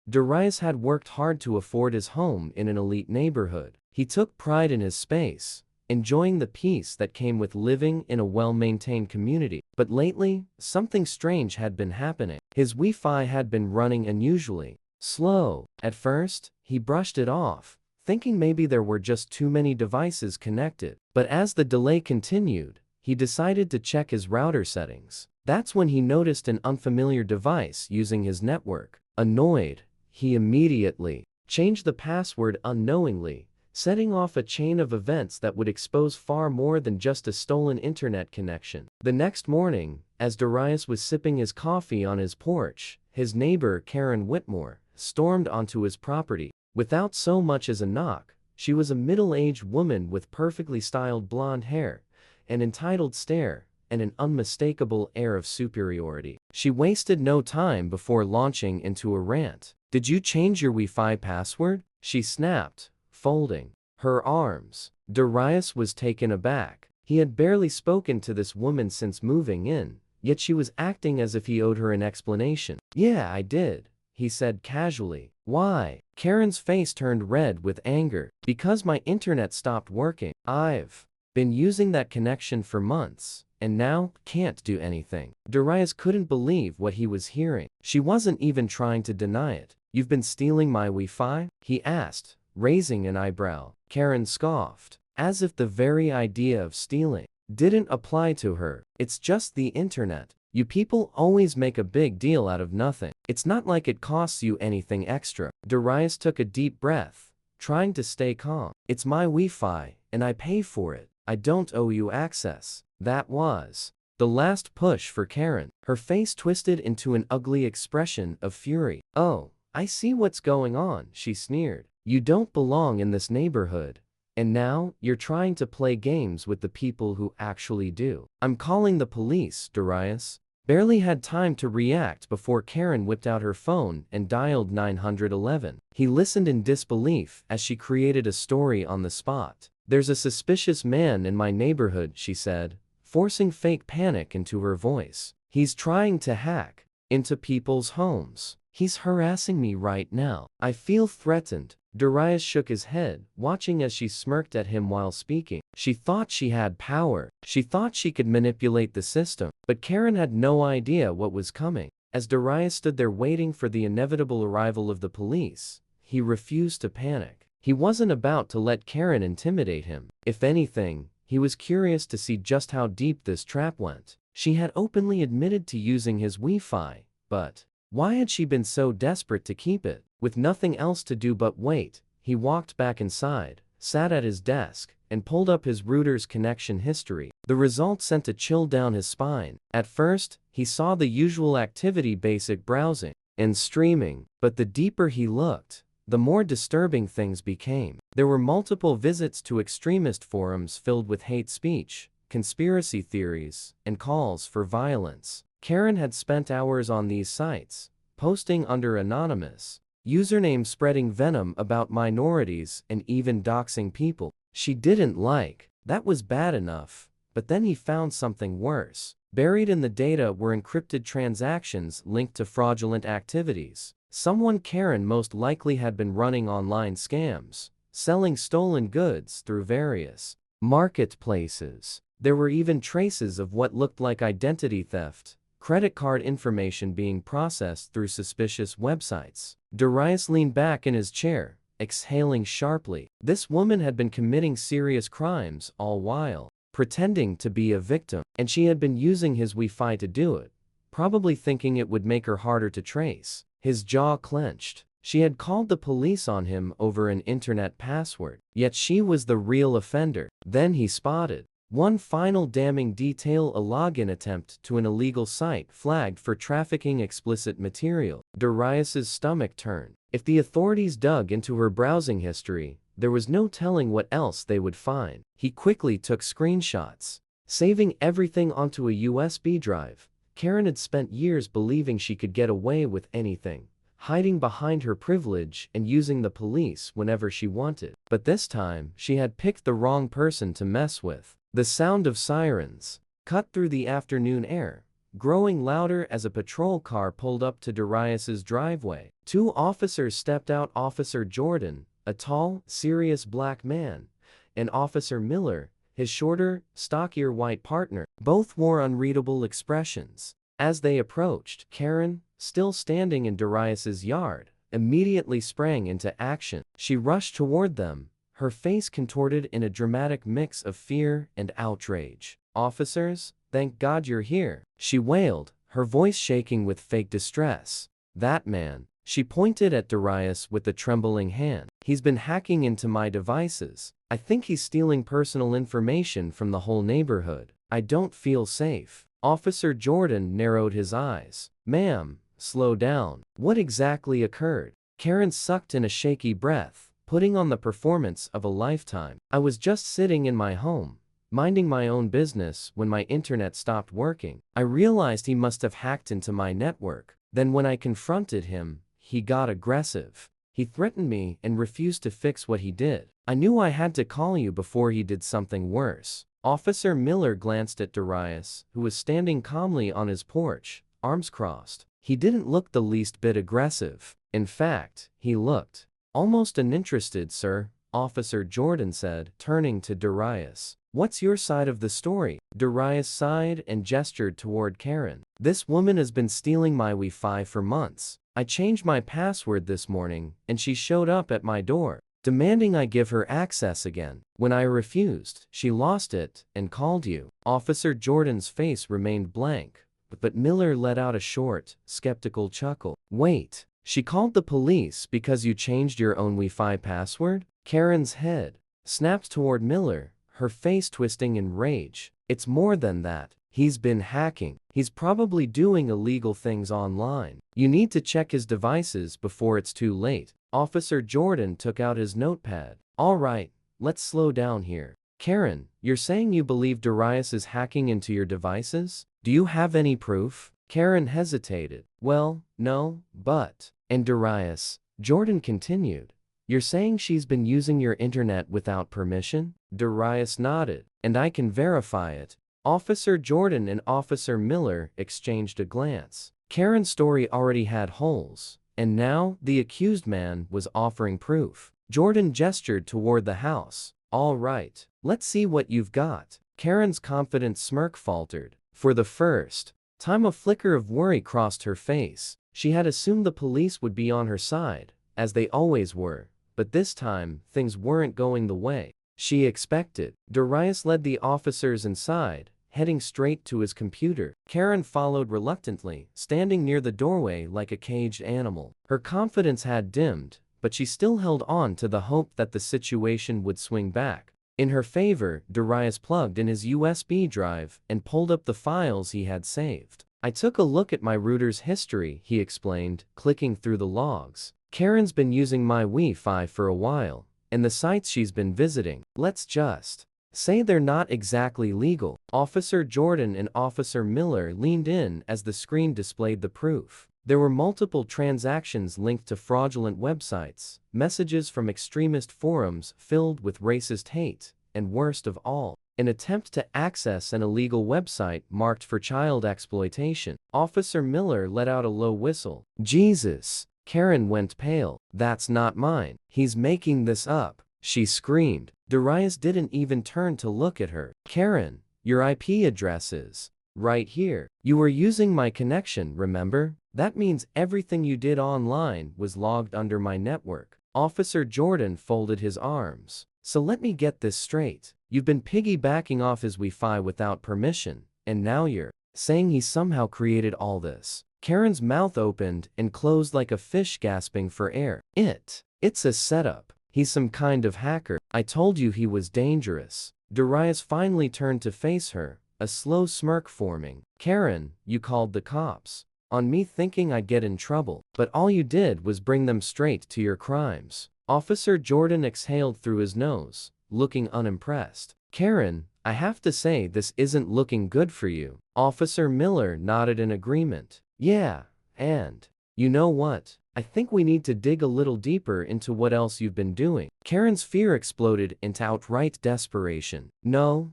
Darius had worked hard to afford his home in an elite neighborhood. He took pride in his space, enjoying the peace that came with living in a well-maintained community. But lately, something strange had been happening. His Wi-Fi had been running unusually slow. At first, he brushed it off, thinking maybe there were just too many devices connected. But as the delay continued, he decided to check his router settings. That's when he noticed an unfamiliar device using his network. Annoyed, he immediately changed the password unknowingly, setting off a chain of events that would expose far more than just a stolen internet connection. The next morning, as Darius was sipping his coffee on his porch, his neighbor Karen Whitmore stormed onto his property. Without so much as a knock, she was a middle-aged woman with perfectly styled blonde hair, an entitled stare, and an unmistakable air of superiority. She wasted no time before launching into a rant. "Did you change your Wi-Fi password?" she snapped, folding her arms. Darius was taken aback. He had barely spoken to this woman since moving in, yet she was acting as if he owed her an explanation. "Yeah, I did," he said casually. "Why?" Karen's face turned red with anger. "Because my internet stopped working. I've been using that connection for months, and now can't do anything." Darius couldn't believe what he was hearing. She wasn't even trying to deny it. "You've been stealing my Wi-Fi?" he asked, raising an eyebrow. Karen scoffed, as if the very idea of stealing didn't apply to her. "It's just the internet. You people always make a big deal out of nothing. It's not like it costs you anything extra." Darius took a deep breath, trying to stay calm. "It's my Wi-Fi, and I pay for it. I don't owe you access." That was the last push for Karen. Her face twisted into an ugly expression of fury. "Oh, I see what's going on," she sneered. "You don't belong in this neighborhood. And now, you're trying to play games with the people who actually do." "I'm calling the police," Darius barely had time to react before Karen whipped out her phone and dialed 911. He listened in disbelief as she created a story on the spot. "There's a suspicious man in my neighborhood," she said, forcing fake panic into her voice. "He's trying to hack into people's homes. He's harassing me right now. I feel threatened." Darius shook his head, watching as she smirked at him while speaking. She thought she had power. She thought she could manipulate the system. But Karen had no idea what was coming. As Darius stood there waiting for the inevitable arrival of the police, he refused to panic. He wasn't about to let Karen intimidate him. If anything, he was curious to see just how deep this trap went. She had openly admitted to using his Wi-Fi, but why had she been so desperate to keep it? With nothing else to do but wait, he walked back inside, sat at his desk, and pulled up his router's connection history. The result sent a chill down his spine. At first, he saw the usual activity: basic browsing and streaming. But the deeper he looked, the more disturbing things became. There were multiple visits to extremist forums filled with hate speech, conspiracy theories, and calls for violence. Karen had spent hours on these sites, posting under anonymous usernames, spreading venom about minorities and even doxing people she didn't like. That was bad enough, but then he found something worse. Buried in the data were encrypted transactions linked to fraudulent activities. Someone Karen most likely had been running online scams, selling stolen goods through various marketplaces. There were even traces of what looked like identity theft, credit card information being processed through suspicious websites. Darius leaned back in his chair, exhaling sharply. This woman had been committing serious crimes all while pretending to be a victim, and she had been using his Wi-Fi to do it, probably thinking it would make her harder to trace. His jaw clenched. She had called the police on him over an internet password, yet she was the real offender. Then he spotted one final damning detail: a login attempt to an illegal site flagged for trafficking explicit material. Darius's stomach turned. If the authorities dug into her browsing history, there was no telling what else they would find. He quickly took screenshots, saving everything onto a USB drive. Karen had spent years believing she could get away with anything, hiding behind her privilege and using the police whenever she wanted. But this time, she had picked the wrong person to mess with. The sound of sirens cut through the afternoon air, growing louder as a patrol car pulled up to Darius's driveway. Two officers stepped out: Officer Jordan, a tall, serious black man, and Officer Miller, his shorter, stockier white partner. Both wore unreadable expressions. As they approached, Karen, still standing in Darius's yard, immediately sprang into action. She rushed toward them, her face contorted in a dramatic mix of fear and outrage. "Officers, thank God you're here," she wailed, her voice shaking with fake distress. "That man," she pointed at Darius with a trembling hand, "he's been hacking into my devices. I think he's stealing personal information from the whole neighborhood. I don't feel safe." Officer Jordan narrowed his eyes. "Ma'am, slow down. What exactly occurred?" Karen sucked in a shaky breath, putting on the performance of a lifetime. "I was just sitting in my home, minding my own business, when my internet stopped working. I realized he must have hacked into my network. Then when I confronted him, he got aggressive. He threatened me and refused to fix what he did. I knew I had to call you before he did something worse." Officer Miller glanced at Darius, who was standing calmly on his porch, arms crossed. He didn't look the least bit aggressive. In fact, he looked almost uninterested. "Sir," Officer Jordan said, turning to Darius, "what's your side of the story?" Darius sighed and gestured toward Karen. "This woman has been stealing my Wi-Fi for months. I changed my password this morning, and she showed up at my door, demanding I give her access again. When I refused, she lost it and called you." Officer Jordan's face remained blank, but Miller let out a short, skeptical chuckle. "Wait, she called the police because you changed your own Wi-Fi password?" Karen's head snapped toward Miller, her face twisting in rage. "It's more than that. He's been hacking. He's probably doing illegal things online. You need to check his devices before it's too late." Officer Jordan took out his notepad. "All right, let's slow down here. Karen, you're saying you believe Darius is hacking into your devices? Do you have any proof?" Karen hesitated. "Well, no, but..." "And Darius," Jordan continued, "you're saying she's been using your internet without permission?" Darius nodded. "And I can verify it." Officer Jordan and Officer Miller exchanged a glance. Karen's story already had holes, and now the accused man was offering proof. Jordan gestured toward the house. "All right, let's see what you've got." Karen's confident smirk faltered. For the first time, a flicker of worry crossed her face. She had assumed the police would be on her side, as they always were, but this time, things weren't going the way she expected. Darius led the officers inside, heading straight to his computer. Karen followed reluctantly, standing near the doorway like a caged animal. Her confidence had dimmed, but she still held on to the hope that the situation would swing back in her favor. Darius plugged in his USB drive and pulled up the files he had saved. "I took a look at my router's history," he explained, clicking through the logs. "Karen's been using my Wi-Fi for a while, and the sites she's been visiting, let's just say they're not exactly legal." Officer Jordan and Officer Miller leaned in as the screen displayed the proof. There were multiple transactions linked to fraudulent websites, messages from extremist forums filled with racist hate, and worst of all, an attempt to access an illegal website marked for child exploitation. Officer Miller let out a low whistle. "Jesus!" Karen went pale. "That's not mine. He's making this up," she screamed. Darius didn't even turn to look at her. "Karen, your IP address is right here. You were using my connection, remember? That means everything you did online was logged under my network." Officer Jordan folded his arms. "So let me get this straight. You've been piggybacking off his Wi-Fi without permission, and now you're saying he somehow created all this." Karen's mouth opened and closed like a fish gasping for air. It's a setup. He's some kind of hacker. I told you he was dangerous." Darius finally turned to face her, a slow smirk forming. "Karen, you called the cops on me thinking I'd get in trouble, but all you did was bring them straight to your crimes." Officer Jordan exhaled through his nose, looking unimpressed. "Karen, I have to say this isn't looking good for you." Officer Miller nodded in agreement. "Yeah, and you know what? I think we need to dig a little deeper into what else you've been doing." Karen's fear exploded into outright desperation. No,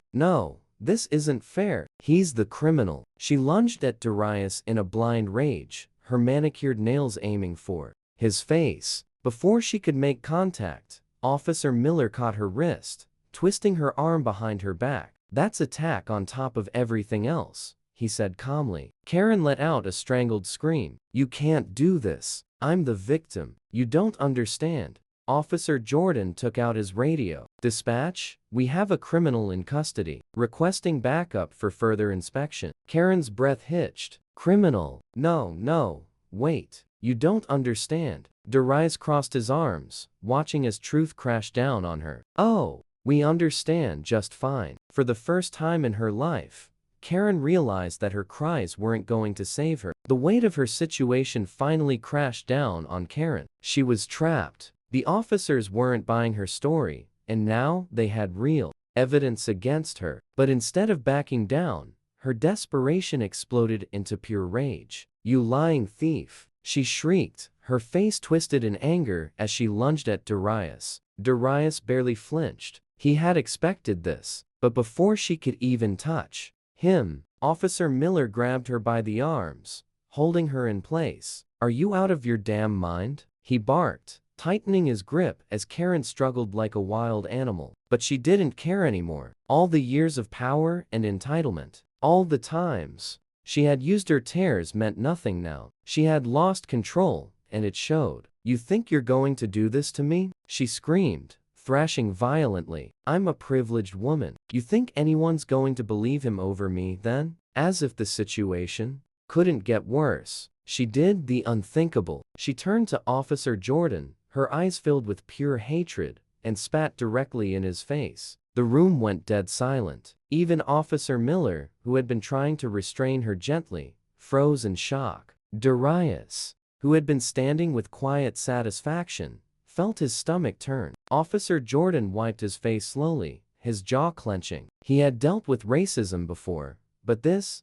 This isn't fair. He's the criminal. She lunged at Darius in a blind rage, her manicured nails aiming for his face. Before she could make contact, Officer Miller caught her wrist, twisting her arm behind her back. That's attack on top of everything else, he said calmly. Karen let out a strangled scream. You can't do this. I'm the victim. You don't understand. Officer Jordan took out his radio. Dispatch, we have a criminal in custody, requesting backup for further inspection. Karen's breath hitched. Criminal? No, wait. You don't understand. Darius crossed his arms, watching as truth crashed down on her. Oh, we understand just fine. For the first time in her life, Karen realized that her cries weren't going to save her. The weight of her situation finally crashed down on Karen. She was trapped. The officers weren't buying her story, and now they had real evidence against her. But instead of backing down, her desperation exploded into pure rage. You lying thief! She shrieked, her face twisted in anger as she lunged at Darius. Darius barely flinched. He had expected this, but before she could even touch him, Officer Miller grabbed her by the arms, holding her in place. Are you out of your damn mind? He barked, tightening his grip as Karen struggled like a wild animal. But she didn't care anymore. All the years of power and entitlement, all the times she had used her tears meant nothing now. She had lost control, and it showed. You think you're going to do this to me? She screamed, thrashing violently. I'm a privileged woman. You think anyone's going to believe him over me then? As if the situation couldn't get worse. She did the unthinkable. She turned to Officer Jordan, her eyes filled with pure hatred, and spat directly in his face. The room went dead silent. Even Officer Miller, who had been trying to restrain her gently, froze in shock. Darius, who had been standing with quiet satisfaction, felt his stomach turn. Officer Jordan wiped his face slowly, his jaw clenching. He had dealt with racism before, but this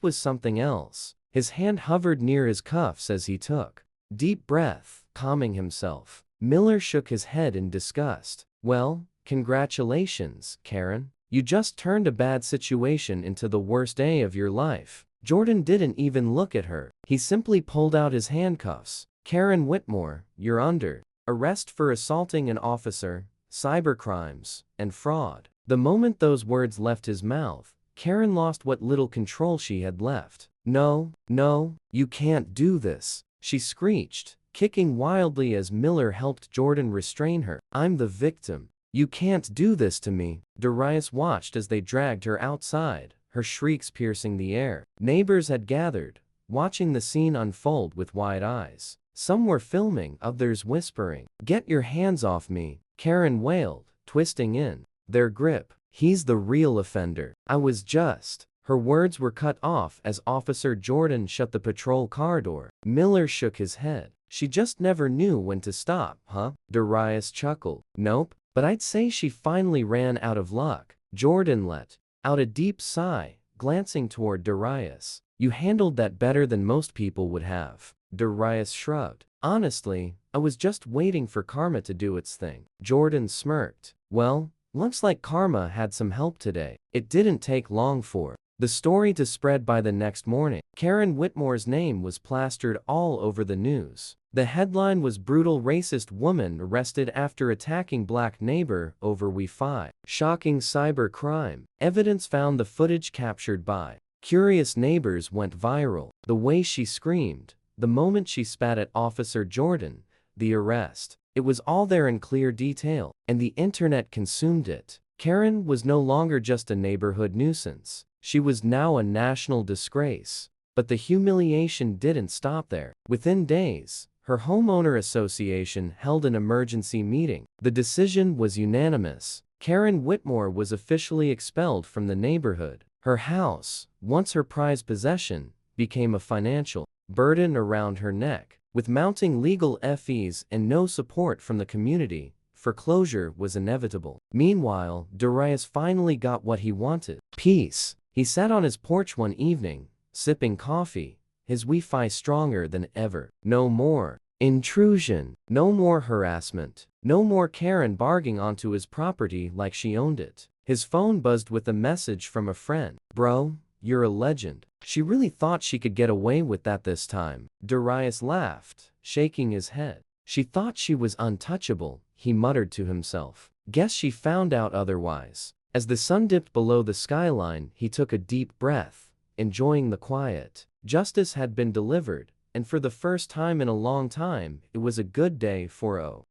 was something else. His hand hovered near his cuffs as he took deep breath, calming himself. Miller shook his head in disgust. Well, congratulations, Karen. You just turned a bad situation into the worst day of your life. Jordan didn't even look at her. He simply pulled out his handcuffs. Karen Whitmore, you're under arrest for assaulting an officer, cybercrimes, and fraud. The moment those words left his mouth, Karen lost what little control she had left. No, you can't do this, she screeched, kicking wildly as Miller helped Jordan restrain her. I'm the victim. You can't do this to me. Darius watched as they dragged her outside, her shrieks piercing the air. Neighbors had gathered, watching the scene unfold with wide eyes. Some were filming, others whispering. Get your hands off me, Karen wailed, twisting in their grip. He's the real offender. I was just. Her words were cut off as Officer Jordan shut the patrol car door. Miller shook his head. She just never knew when to stop, huh? Darius chuckled. Nope, but I'd say she finally ran out of luck. Jordan let out a deep sigh, glancing toward Darius. You handled that better than most people would have. Darius shrugged. Honestly, I was just waiting for karma to do its thing. Jordan smirked. Well, looks like karma had some help today. It didn't take long for the story to spread. By the next morning, Karen Whitmore's name was plastered all over the news. The headline was Brutal Racist Woman Arrested After Attacking Black Neighbor Over Wi-Fi. Shocking cyber crime. Evidence found. The footage captured by curious neighbors went viral. The way she screamed, the moment she spat at Officer Jordan, the arrest. It was all there in clear detail, and the internet consumed it. Karen was no longer just a neighborhood nuisance. She was now a national disgrace. But the humiliation didn't stop there. Within days, her homeowner association held an emergency meeting. The decision was unanimous. Karen Whitmore was officially expelled from the neighborhood. Her house, once her prized possession, became a financial burden around her neck. With mounting legal fees and no support from the community, foreclosure was inevitable. Meanwhile, Darius finally got what he wanted: peace. He sat on his porch one evening, sipping coffee, his Wi-Fi stronger than ever. No more intrusion, no more harassment, no more Karen barging onto his property like she owned it. His phone buzzed with a message from a friend. "Bro, you're a legend." She really thought she could get away with that this time. Darius laughed, shaking his head. She thought she was untouchable, he muttered to himself. Guess she found out otherwise. As the sun dipped below the skyline, he took a deep breath, enjoying the quiet. Justice had been delivered, and for the first time in a long time, it was a good day for O.